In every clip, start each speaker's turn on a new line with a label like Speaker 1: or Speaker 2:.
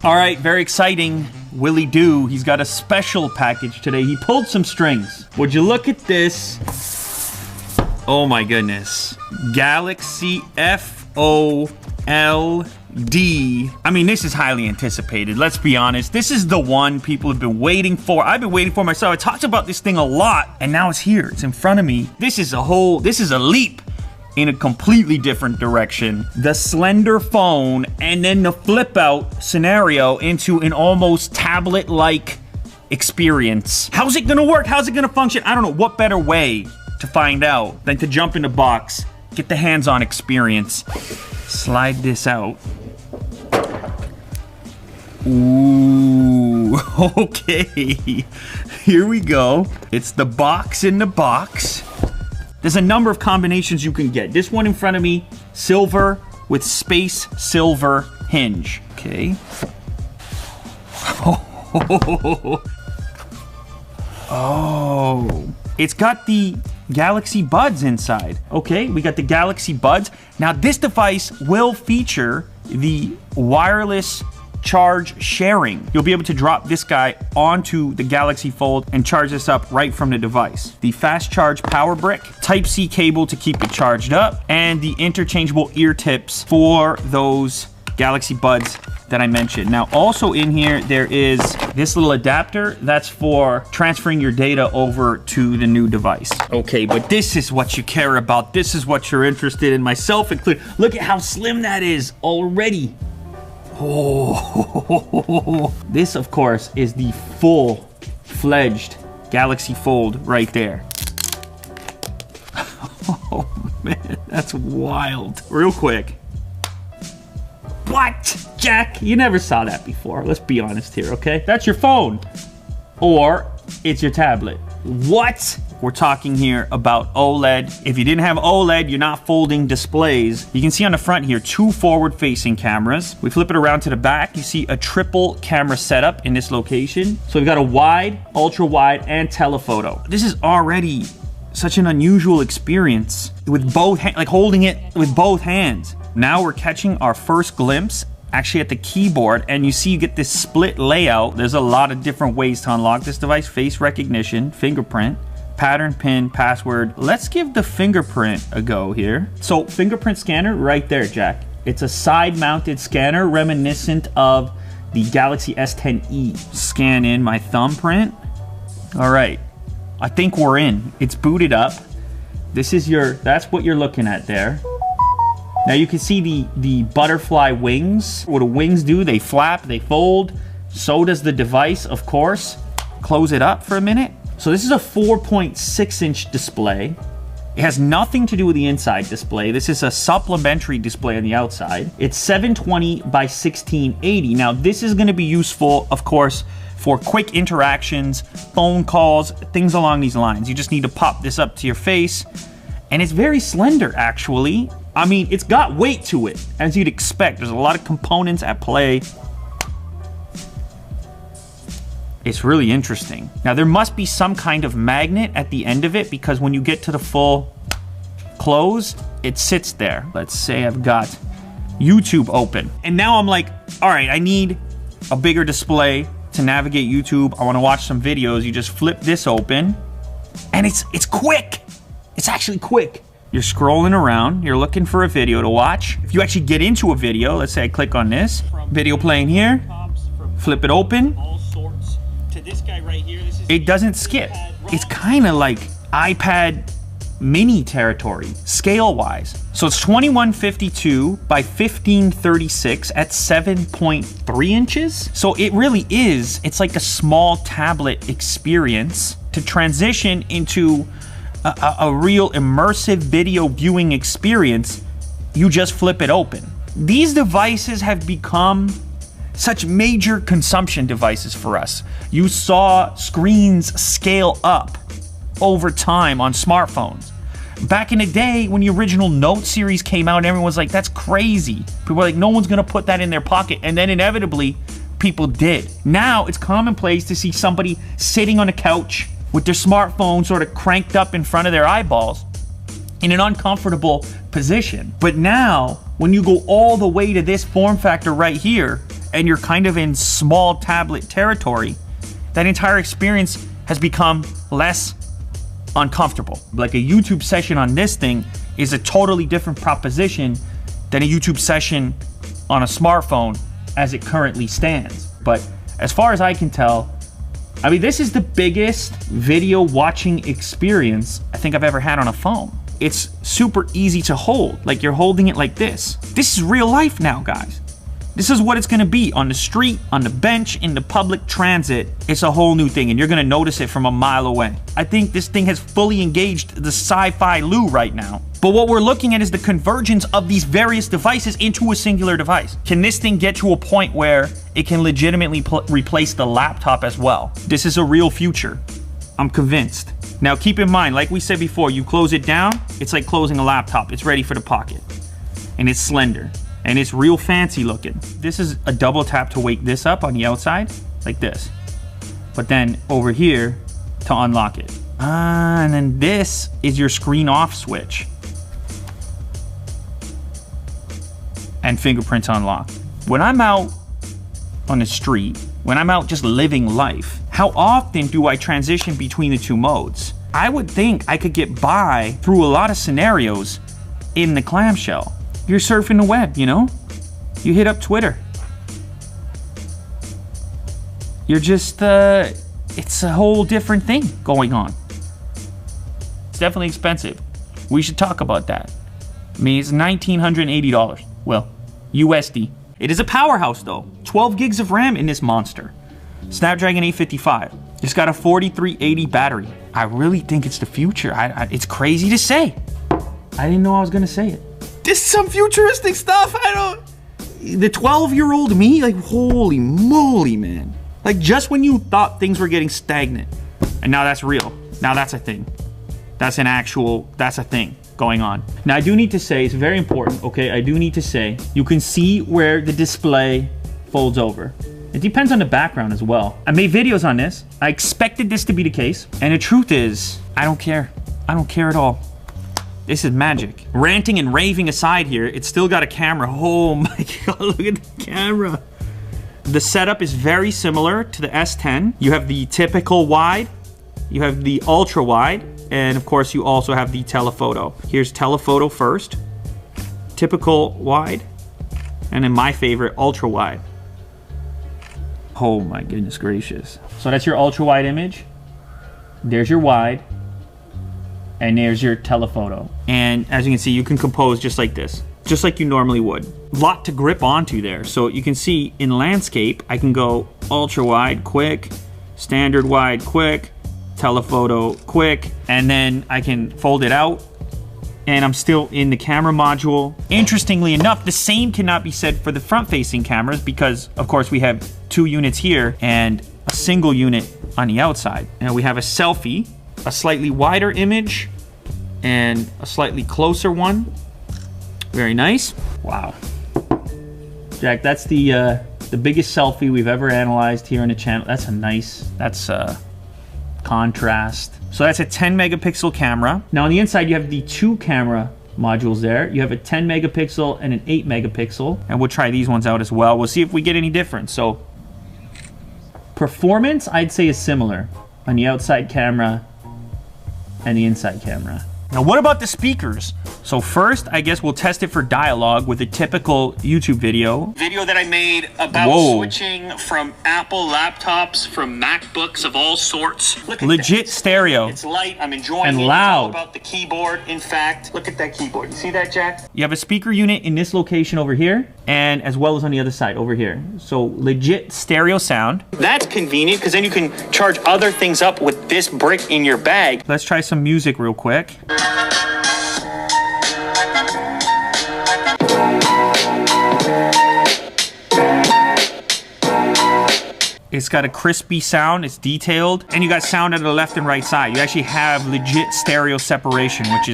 Speaker 1: All right, very exciting. Willie Doo, he's got a special package today. He pulled some strings. Would you look at this? Oh my goodness. Galaxy FOLD. I mean, this is highly anticipated. Let's be honest. This is the one people have been waiting for. I've been waiting for myself. I talked about this thing a lot, and now it's here. It's in front of me. This is a leap in a completely different direction. The slender phone and then the flip out scenario into an almost tablet-like experience. How's it gonna work? How's it gonna function? I don't know. What better way to find out than to jump in the box, get the hands-on experience, slide this out. Ooh, okay. Here we go. It's the box in the box. There's a number of combinations you can get. This one in front of me, silver with space silver hinge. Okay. Oh, it's got the Galaxy Buds inside. Okay, we got the Galaxy Buds. Now this device will feature the wireless charge sharing. You'll be able to drop this guy onto the Galaxy Fold and charge this up right from the device. The fast charge power brick, Type-C cable to keep it charged up, and the interchangeable ear tips for those Galaxy Buds that I mentioned. Now also in here, there is this little adapter that's for transferring your data over to the new device. Okay, but this is what you care about. This is what you're interested in, myself included. Look at how slim that is already. Oh, this of course is the full-fledged Galaxy Fold right there. Oh man, that's wild. Real quick. What? Jack, you never saw that before. Let's be honest here, okay? That's your phone. Or it's your tablet. What? We're talking here about OLED. If you didn't have OLED, you're not folding displays. You can see on the front here, 2 forward-facing cameras. We flip it around to the back. You see a triple camera setup in this location. So we've got a wide, ultra-wide, and telephoto. This is already such an unusual experience with both, like holding it with both hands. Now we're catching our first glimpse actually at the keyboard, and you see you get this split layout. There's a lot of different ways to unlock this device. Face recognition, fingerprint, pattern, pin, password. Let's give the fingerprint a go here. So fingerprint scanner right there, Jack. It's a side-mounted scanner reminiscent of the Galaxy S10e. Scan in my thumbprint. All right, I think we're in. It's booted up. This is that's what you're looking at there. Now you can see the butterfly wings. What do wings do? They flap, they fold. So does the device, of course. Close it up for a minute. So this is a 4.6-inch display. It has nothing to do with the inside display. This is a supplementary display on the outside. It's 720 by 1680. Now this is gonna be useful, of course, for quick interactions, phone calls, things along these lines. You just need to pop this up to your face. And it's very slender, actually. I mean, it's got weight to it, as you'd expect. There's a lot of components at play. It's really interesting. Now, there must be some kind of magnet at the end of it, because when you get to the full close, it sits there. Let's say I've got YouTube open. And now I'm like, all right, I need a bigger display to navigate YouTube. I want to watch some videos. You just flip this open, and it's quick. It's actually quick. You're scrolling around, you're looking for a video to watch. If you actually get into a video, let's say I click on this, video playing here, flip it open, it doesn't skip. It's kind of like iPad mini territory, scale-wise. So it's 2152 by 1536 at 7.3 inches. So it really is, it's like a small tablet experience to transition into a real immersive video viewing experience. You just flip it open. These devices have become such major consumption devices for us. You saw screens scale up over time on smartphones. Back in the day when the original Note series came out, everyone was like, that's crazy. People were like, no one's gonna put that in their pocket. And then inevitably, people did. Now it's commonplace to see somebody sitting on a couch with their smartphone sort of cranked up in front of their eyeballs in an uncomfortable position. But now, when you go all the way to this form factor right here, and you're kind of in small tablet territory, that entire experience has become less uncomfortable. Like a YouTube session on this thing is a totally different proposition than a YouTube session on a smartphone as it currently stands. But as far as I can tell, I mean, this is the biggest video watching experience I think I've ever had on a phone. It's super easy to hold, like you're holding it like this. This is real life now, guys. This is what it's gonna be on the street, on the bench, in the public transit. It's a whole new thing, and you're gonna notice it from a mile away. I think this thing has fully engaged the sci-fi Lou right now. But what we're looking at is the convergence of these various devices into a singular device. Can this thing get to a point where it can legitimately replace the laptop as well? This is a real future. I'm convinced. Now keep in mind, like we said before, you close it down, it's like closing a laptop. It's ready for the pocket. And it's slender. And it's real fancy looking. This is a double tap to wake this up on the outside, like this. But then over here to unlock it. And then this is your screen off switch. And fingerprints unlocked. When I'm out on the street, when I'm out just living life, how often do I transition between the two modes? I would think I could get by through a lot of scenarios in the clamshell. You're surfing the web, you know? You hit up Twitter. You're just, it's a whole different thing going on. It's definitely expensive. We should talk about that. I mean, it's $1,980. Well, USD. It is a powerhouse though. 12 gigs of RAM in this monster. Snapdragon 855. It's got a 4380 battery. I really think it's the future. It's crazy to say. I didn't know I was gonna say it. This is some futuristic stuff. The 12-year-old me, like, holy moly, man. Like, just when you thought things were getting stagnant, and now that's real. Now that's a thing. That's a thing going on. Now, I do need to say, it's very important, okay? I do need to say, you can see where the display folds over. It depends on the background as well. I made videos on this. I expected this to be the case. And the truth is, I don't care. I don't care at all. This is magic. Ranting and raving aside here, it's still got a camera. Oh my God, look at the camera. The setup is very similar to the S10. You have the typical wide, you have the ultra wide, and of course you also have the telephoto. Here's telephoto first, typical wide, and then my favorite, ultra wide. Oh my goodness gracious. So that's your ultra wide image. There's your wide. And there's your telephoto. And as you can see, you can compose just like this, just like you normally would. Lot to grip onto there. So you can see in landscape, I can go ultra wide, quick, standard wide, quick, telephoto, quick, and then I can fold it out and I'm still in the camera module. Interestingly enough, the same cannot be said for the front-facing cameras because, of course, we have 2 units here and a single unit on the outside. Now we have a selfie, a slightly wider image, and a slightly closer one. Very nice. Wow. Jack, that's the biggest selfie we've ever analyzed here on the channel. That's a nice, that's contrast. So that's a 10 megapixel camera. Now on the inside, you have the 2 camera modules there. You have a 10 megapixel and an 8 megapixel. And we'll try these ones out as well. We'll see if we get any difference. So performance, I'd say, is similar on the outside camera and the inside camera. Now what about the speakers? So first, I guess we'll test it for dialogue with a typical YouTube video that I made about switching from Apple laptops, from MacBooks of all sorts. Look at legit that. Stereo. It's light, I'm enjoying and it. Loud. It's all about the keyboard. In fact, look at that keyboard. You see that, Jack? You have a speaker unit in this location over here, and as well as on the other side over here. So legit stereo sound. That's convenient because then you can charge other things up with this brick in your bag. Let's try some music real quick. It's got a crispy sound, it's detailed, and you got sound at the left and right side. You actually have legit stereo separation, which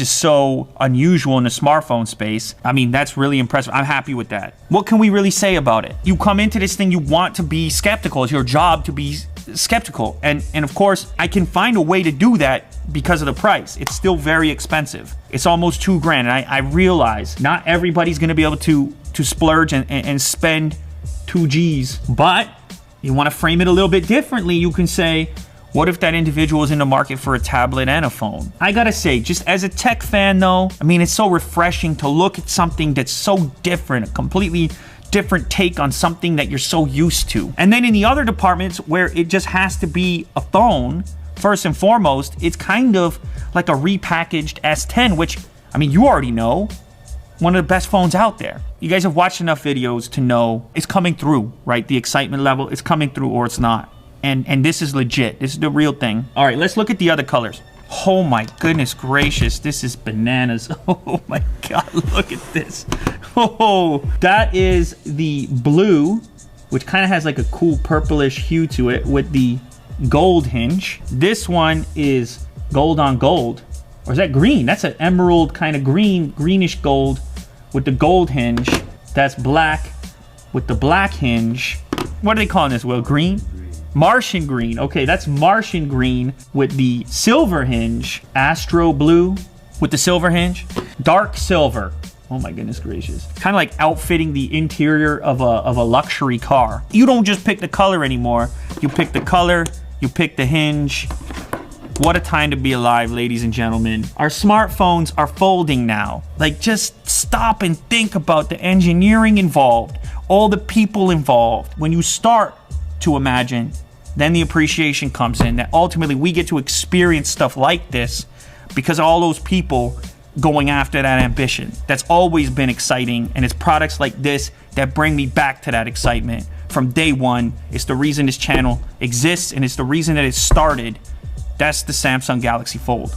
Speaker 1: is so unusual in the smartphone space. I mean, that's really impressive. I'm happy with that. What can we really say about it? You come into this thing, you want to be skeptical. It's your job to be skeptical. And of course, I can find a way to do that because of the price. It's still very expensive. It's almost $2 grand. And I realize not everybody's gonna be able to splurge and spend 2Gs. But you want to frame it a little bit differently. You can say, what if that individual is in the market for a tablet and a phone? I gotta say, just as a tech fan though, I mean, it's so refreshing to look at something that's so different, a completely different take on something that you're so used to. And then in the other departments where it just has to be a phone, first and foremost, it's kind of like a repackaged S10, which, I mean, you already know, one of the best phones out there. You guys have watched enough videos to know it's coming through, right? The excitement level, it's coming through or it's not. And this is legit. This is the real thing. All right, let's look at the other colors. Oh my goodness gracious, this is bananas. Oh my God, look at this. Oh, that is the blue, which kind of has like a cool purplish hue to it with the gold hinge. This one is gold on gold. Or is that green? That's an emerald kind of green, greenish gold with the gold hinge. That's black with the black hinge. What are they calling this, Will? Green? Martian green. Okay, that's Martian green with the silver hinge. Astro blue with the silver hinge. Dark silver. Oh my goodness gracious. Kind of like outfitting the interior of a luxury car. You don't just pick the color anymore. You pick the color, you pick the hinge. What a time to be alive, ladies and gentlemen. Our smartphones are folding now. Like, just stop and think about the engineering involved, all the people involved. When you start to imagine, then the appreciation comes in, that ultimately we get to experience stuff like this because of all those people going after that ambition. That's always been exciting, and it's products like this that bring me back to that excitement from day one. It's the reason this channel exists, and it's the reason that it started. That's the Samsung Galaxy Fold.